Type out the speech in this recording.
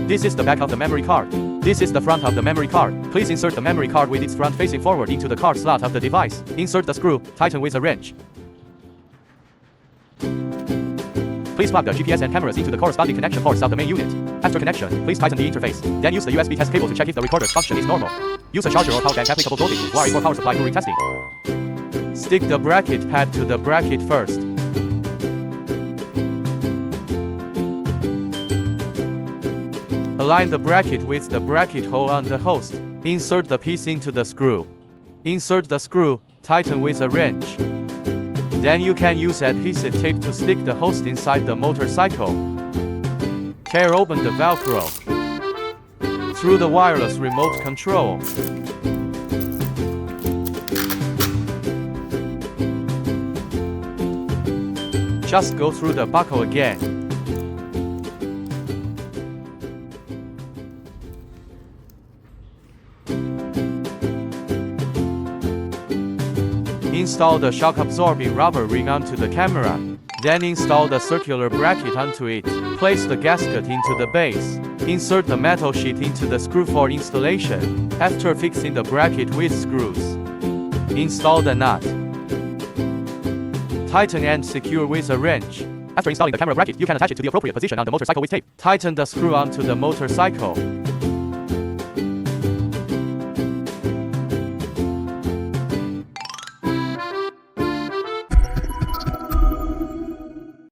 This is the back of the memory card. This is the front of the memory card. Please insert the memory card with its front facing forward into the card slot of the device. Insert the screw, tighten with a wrench. Please plug the GPS and cameras into the corresponding connection ports of the main unit. After connection, please tighten the interface. Then use the USB test cable to check if the recorder's function is normal. Use a charger or power bank applicable voltage to wire or power supply during testing. Stick the bracket pad to the bracket first. Align the bracket with the bracket hole on the host. Insert the piece into the screw. Insert the screw, tighten with a wrench. Then you can use adhesive tape to stick the host inside the motorcycle. Tear open the Velcro. Through the wireless remote control. Just go through the buckle again. Install the shock-absorbing rubber ring onto the camera. Then install the circular bracket onto it. Place the gasket into the base. Insert the metal sheet into the screw for installation. After fixing the bracket with screws, install the nut. Tighten and secure with a wrench. After installing the camera bracket, you can attach it to the appropriate position on the motorcycle with tape. Tighten the screw onto the motorcycle.